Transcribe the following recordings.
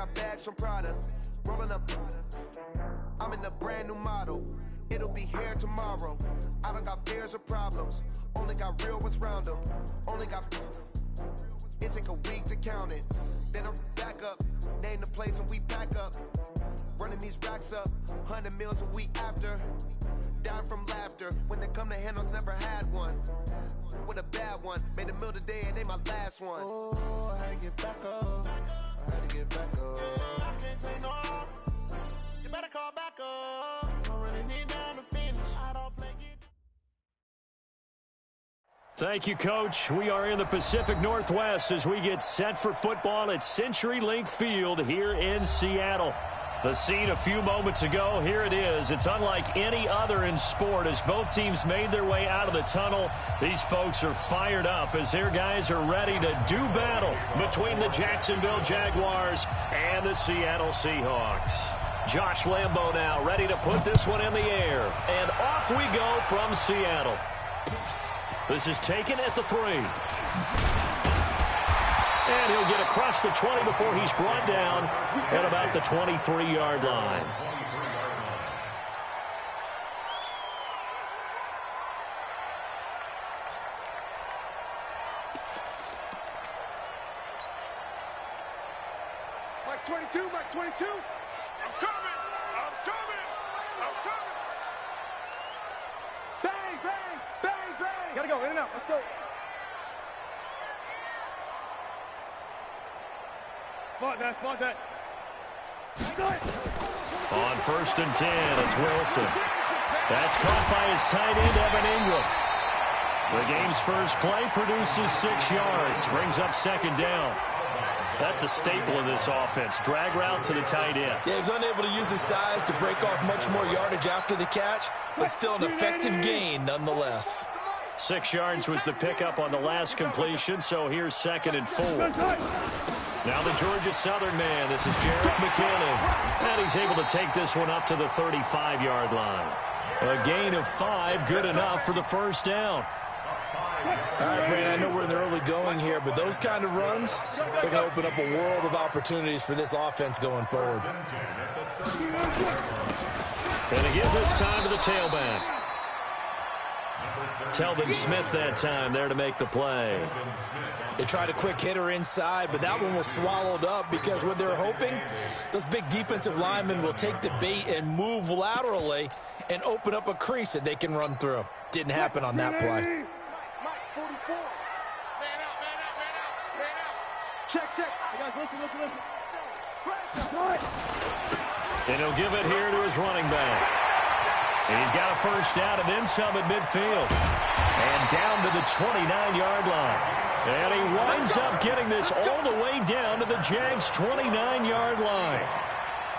got bags from Prada, rolling up. I'm in a brand new model. It'll be here tomorrow. I don't got fears or problems. Only got real ones round them. Only got. It take a week to count it. Then I'm back up. Name the place and we back up. Running these racks up. 100 meals a week after. Dying from laughter. When they come to handles, never had one. With a bad one. Made a meal today and they my last one. Oh, I had to get back up. I had to get back up. I can't take no off. You better call back up. I really need down to finish. I don't play it. Thank you, Coach. We are in the Pacific Northwest as we get set for football at CenturyLink Field here in Seattle. The scene a few moments ago, here it is. It's unlike any other in sport as both teams made their way out of the tunnel. These folks are fired up as their guys are ready to do battle between the Jacksonville Jaguars and the Seattle Seahawks. Josh Lambo now ready to put this one in the air. And off we go from Seattle. This is taken at the 3. And he'll get across the 20 before he's brought down at about the 23-yard line. Mike 22, Mike 22. I'm coming. I'm coming. I'm coming. Bang, bang, bang, bang. Gotta go, in and out. Let's go. Smart that. On 1st and 10, it's Wilson. That's caught by his tight end, Evan Ingram. The game's first play produces 6 yards, brings up 2nd down. That's a staple of this offense. Drag route to the tight end. Yeah, he's unable to use his size to break off much more yardage after the catch, but still an effective gain nonetheless. 6 yards was the pickup on the last completion, so here's 2nd and 4. Now the Georgia Southern man. This is Jarrett McKinnon. And he's able to take this one up to the 35-yard line. A gain of 5, good enough for the 1st down. All right, Brandon, I know we're in the early going here, but those kind of runs, they're going to open up a world of opportunities for this offense going forward. And to give this time to the tailback. Telvin Smith that time there to make the play. They tried a quick hitter inside, but that one was swallowed up because what they're hoping, those big defensive linemen will take the bait and move laterally and open up a crease that they can run through. Didn't happen on that play. Mike 44. Man out. Check. You guys listen. And he'll give it here to his running back. And he's got a 1st down and then some at midfield. And down to the 29-yard line. And he winds up getting this all the way down to the Jags' 29-yard line.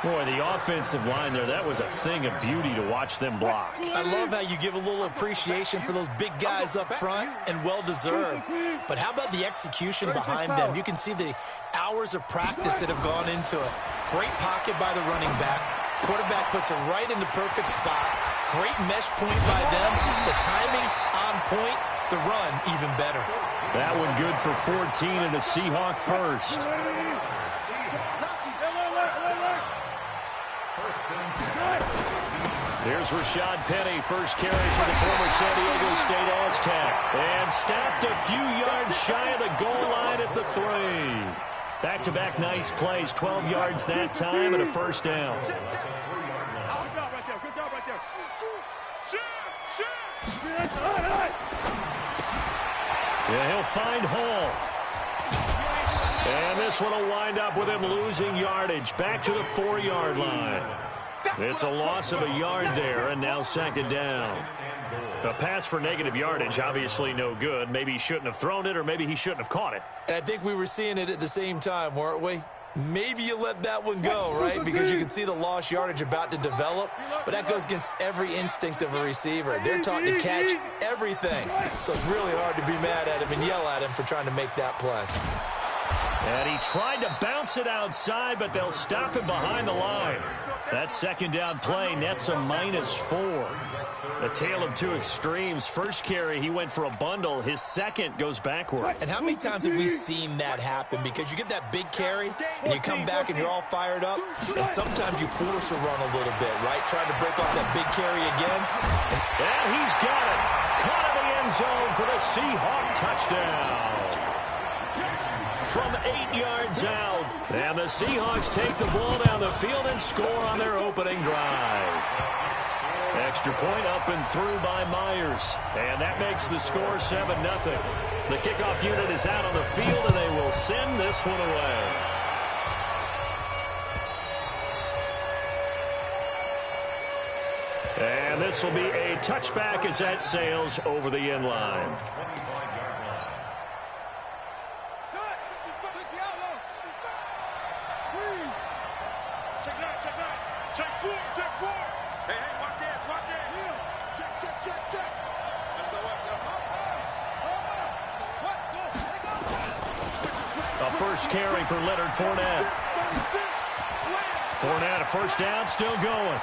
Boy, the offensive line there, that was a thing of beauty to watch them block. I love how you give a little appreciation for those big guys up front, and well-deserved. But how about the execution behind them? You can see the hours of practice that have gone into it. Great pocket by the running back. Quarterback puts it right in the perfect spot. Great mesh point by them. The timing on point. The run even better. That one good for 14 and a Seahawk 1st. Here's Rashad Penny, first carry for the former San Diego State Aztec. And stopped a few yards shy of the goal line at the 3. Back-to-back nice plays, 12 yards that time and a 1st down. Good job right there. Yeah, he'll find Hall. And this one will wind up with him losing yardage. Back to the 4-yard line. It's a loss of a yard there, and now 2nd down. A pass for negative yardage, obviously no good. Maybe he shouldn't have thrown it, or maybe he shouldn't have caught it. And I think we were seeing it at the same time, weren't we? Maybe you let that one go, right? Because you can see the lost yardage about to develop. But that goes against every instinct of a receiver. They're taught to catch everything. So it's really hard to be mad at him and yell at him for trying to make that play. And he tried to bounce it outside, but they'll stop him behind the line. That second down play nets a -4. A tale of two extremes. First carry, he went for a bundle. His second goes backward. And how many times have we seen that happen? Because you get that big carry, and you come back and you're all fired up, and sometimes you force a run a little bit, right? Trying to break off that big carry again. And he's got it. Caught in the end zone for the Seahawk touchdown. From 8 yards out. And the Seahawks take the ball down the field and score on their opening drive. Extra point up and through by Myers. And that makes the score 7-0. The kickoff unit is out on the field, and they will send this one away. And this will be a touchback as that sails over the end line. First carry for Leonard Fournette. Fournette, a first down, still going.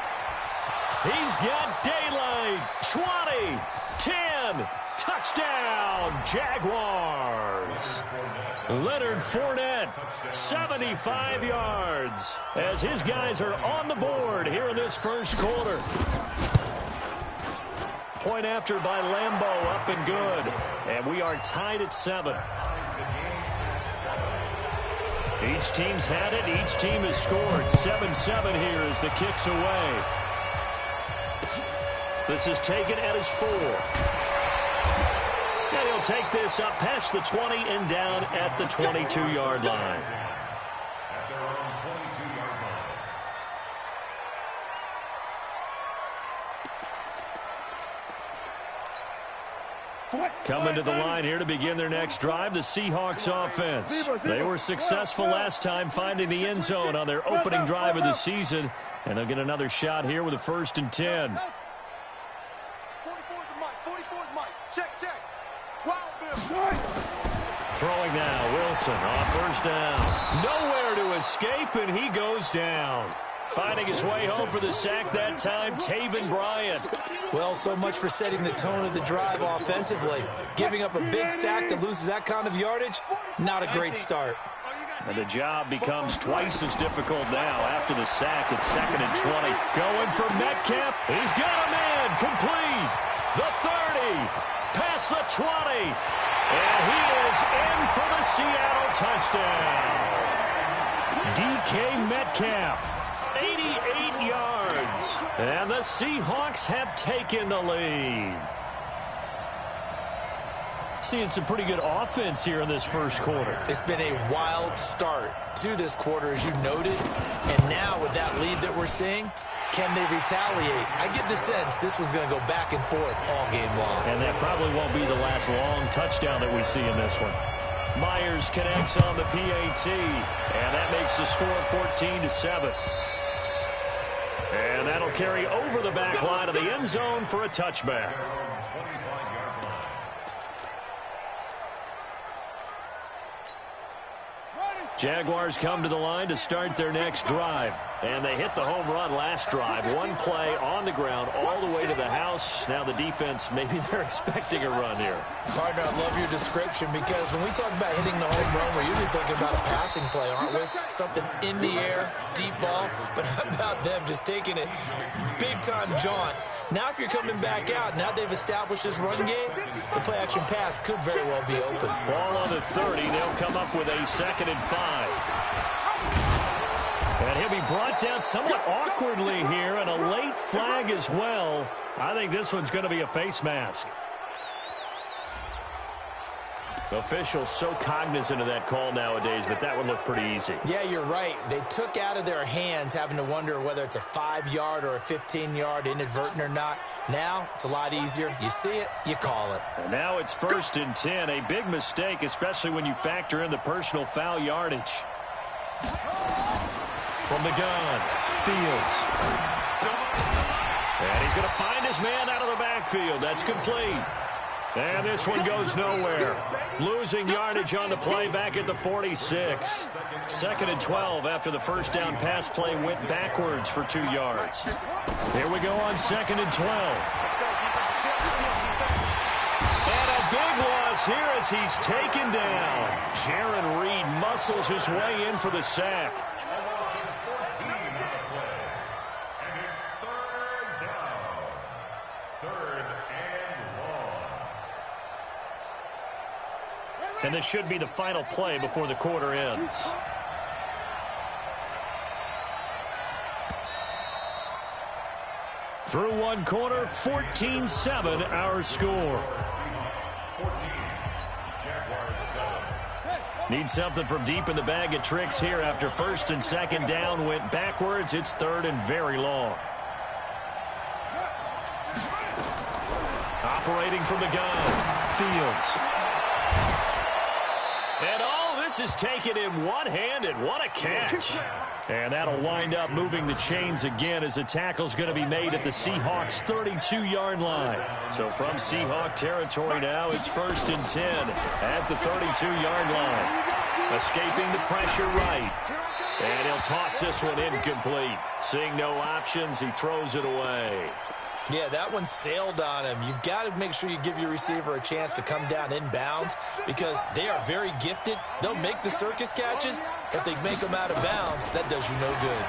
He's got daylight. 20, 10, touchdown, Jaguars. Leonard Fournette, 75 yards, as his guys are on the board here in this first quarter. Point after by Lambeau, up and good. And we are tied at 7. Each team's had it. Each team has scored. 7-7 here as the kick's away. This is taken at his 4. And he'll take this up past the 20 and down at the 22-yard line. Coming to the line here to begin their next drive, the Seahawks offense. They were successful last time finding the end zone on their opening drive of the season, and they'll get another shot here with a 1st and 10. Throwing now, Wilson on first down. Nowhere to escape, and he goes down. Finding his way home for the sack that time, Taven Bryan. Well, so much for setting the tone of the drive offensively. Giving up a big sack that loses that kind of yardage, not a great start. And the job becomes twice as difficult now after the sack. It's 2nd and 20. Going for Metcalf. He's got a man. Complete. The 30. Past the 20. And he is in for the Seattle touchdown. DK Metcalf. 88 yards. And the Seahawks have taken the lead. Seeing some pretty good offense here in this first quarter. It's been a wild start to this quarter, as you noted. And now with that lead that we're seeing, can they retaliate? I get the sense this one's going to go back and forth all game long. And that probably won't be the last long touchdown that we see in this one. Myers connects on the PAT. And that makes the score 14-7. And that'll carry over the back line of the end zone for a touchback. Jaguars come to the line to start their next drive. And they hit the home run last drive. One play on the ground all the way to the house. Now the defense, maybe they're expecting a run here. Partner, I love your description, because when we talk about hitting the home run, we're usually thinking about a passing play, aren't we? Something in the air, deep ball. But how about them just taking it big-time jaunt? Now if you're coming back out, now they've established this run game, the play-action pass could very well be open. Ball on the 30. They'll come up with a 2nd and 5. And he'll be brought down somewhat awkwardly here, and a late flag as well. I think this one's going to be a face mask. Officials so cognizant of that call nowadays, but that one looked pretty easy. Yeah, you're right. They took out of their hands having to wonder whether it's a 5-yard or a 15-yard, inadvertent or not. Now it's a lot easier. You see it, you call it. And now it's 1st and 10. A big mistake, especially when you factor in the personal foul yardage. From the gun, Fields. And he's going to find his man out of the backfield. That's complete. And this one goes nowhere. Losing yardage on the play back at the 46. 2nd and 12 after the first down pass play went backwards for 2 yards. Here we go on 2nd and 12. And a big loss here as he's taken down. Jaron Reed muscles his way in for the sack. And this should be the final play before the quarter ends. Through one quarter, 14-7 our score. Need something from deep in the bag of tricks here after 1st and 2nd down went backwards. It's 3rd and very long. Operating from the gun, Fields. And all this is taken in one hand, and what a catch. And that'll wind up moving the chains again as the tackle's going to be made at the Seahawks' 32-yard line. So from Seahawk territory now, it's 1st and 10 at the 32-yard line. Escaping the pressure right. And he'll toss this one incomplete. Seeing no options, he throws it away. Yeah, that one sailed on him. You've got to make sure you give your receiver a chance to come down inbounds because they are very gifted. They'll make the circus catches, but they make them out of bounds. That does you no good.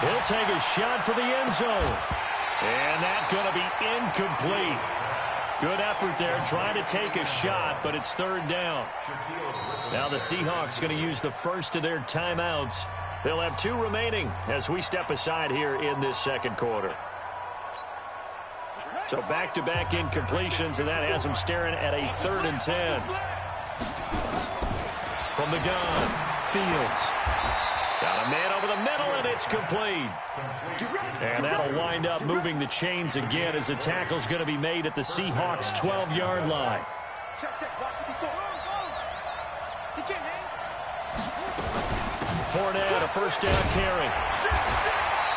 He'll take a shot for the end zone. And that's going to be incomplete. Good effort there trying to take a shot, but it's 3rd down. Now the Seahawks going to use the first of their timeouts. They'll have 2 remaining as we step aside here in this 2nd quarter. So back-to-back incompletions, and that has them staring at a 3rd and 10. From the gun, Fields. Got a man over the middle, and it's complete. And that'll wind up moving the chains again as the tackle's going to be made at the Seahawks' 12-yard line. Fournette, a 1st down carry.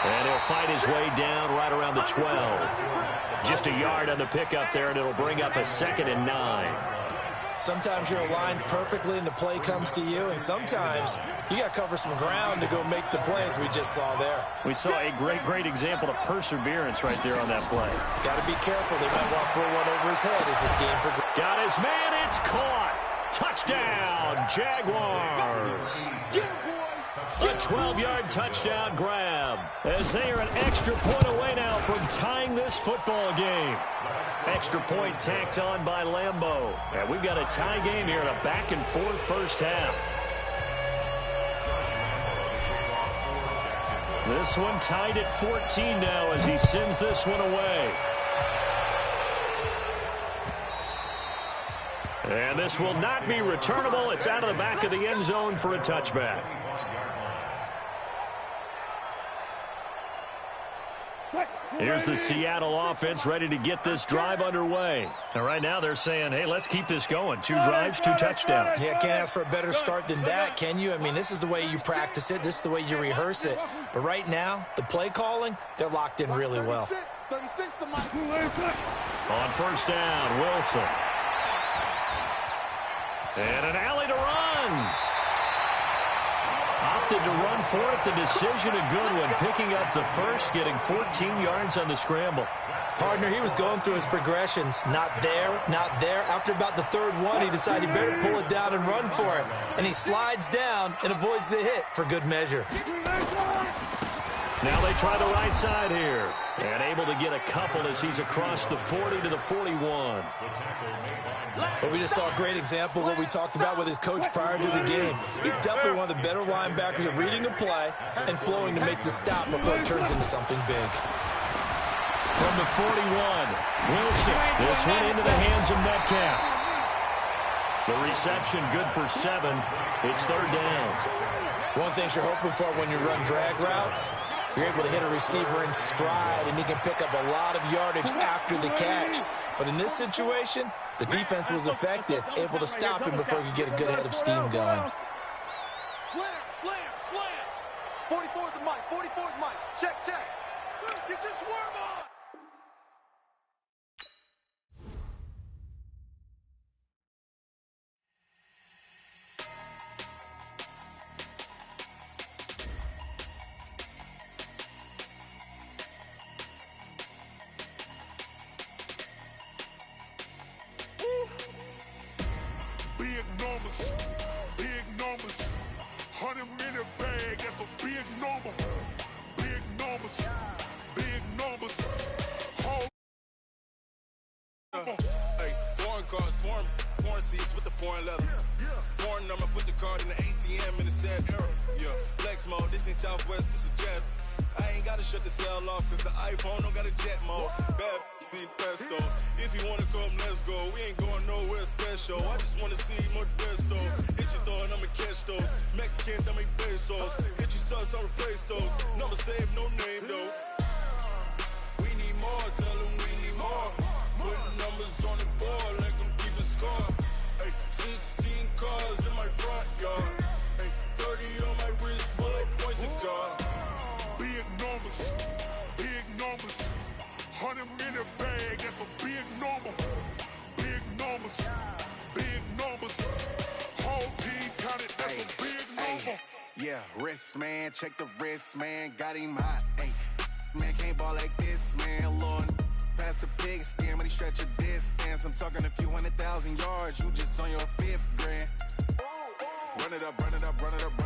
And he'll fight his way down right around the 12. Just a yard on the pickup there, and it'll bring up a 2nd and 9. Sometimes you're aligned perfectly and the play comes to you, and sometimes you got to cover some ground to go make the play, as we just saw there. We saw a great example of perseverance right there on that play. Got to be careful. They might want to throw one over his head as this game progresses. Got his man. It's caught. Touchdown, Jaguars. A 12-yard touchdown grab as they are an extra point away now from tying this football game. Extra point tacked on by Lambeau. And we've got a tie game here in a back-and-forth first half. This one tied at 14 now as he sends this one away. And this will not be returnable. It's out of the back of the end zone for a touchback. Here's the Seattle offense ready to get this drive underway. And right now they're saying, hey, let's keep this going. 2 drives, 2 touchdowns. Yeah, can't ask for a better start than that, can you? I mean, this is the way you practice it. This is the way you rehearse it. But right now, the play calling, they're locked in really well. On 1st down, Wilson. And an alley to run. Opted to run for it. The decision a good one. Picking up the first, getting 14 yards on the scramble. Partner, he was going through his progressions. Not there, not there. After about the 3rd one, he decided he better pull it down and run for it. And he slides down and avoids the hit for good measure. Now they try the right side here. And able to get a couple as he's across the 40 to the 41. But we just saw a great example of what we talked about with his coach prior to the game. He's definitely one of the better linebackers at reading a play and flowing to make the stop before it turns into something big. From the 41, Wilson. This one into the hands of Metcalf. The reception good for 7. It's 3rd down. One thing you're hoping for when you run drag routes, you're able to hit a receiver in stride, and he can pick up a lot of yardage after the catch. But in this situation, the defense was effective, able to stop him before he could get a good head of steam going. Slam, slam, slam. 44's the mic, 44's mic. Check, check. Get your swerve on. numbers, big numbers. 100 minute bag, that's a big number. Big numbers, big numbers. Whole Hey, foreign cars, foreign seats with the foreign leather. Foreign number, put the card in the ATM in the sad era. Yeah, flex mode, this ain't Southwest, this a jet. I ain't gotta shut the cell off, cause the iPhone don't got a jet mode. Bad ain't pesto. If you wanna come, let's go. We ain't going nowhere special. I just wanna see more desto. Hit your thought, I'ma catch those. Mexican, I make pesos. Hit your sus, I'll replace those. Number saved, no name though. We need more, tell them we need more. Putting numbers on the board like I'm keeping score. Hey, 16 cars in my front yard. Hey, 30 on my wrist while I point to God. big numbers, big numbers. 100 minute bag, that's a big number. Big numbers, big numbers. Whole team counted, that's a big number. Yeah, wrist man, check the wrist man, got him hot. Ay, man can't ball like this, man. Lord, past the pig skin, but he stretch a distance. I'm talking a few 100,000 yards, you just on your 5th grand. Run it up, run it up, run it up, run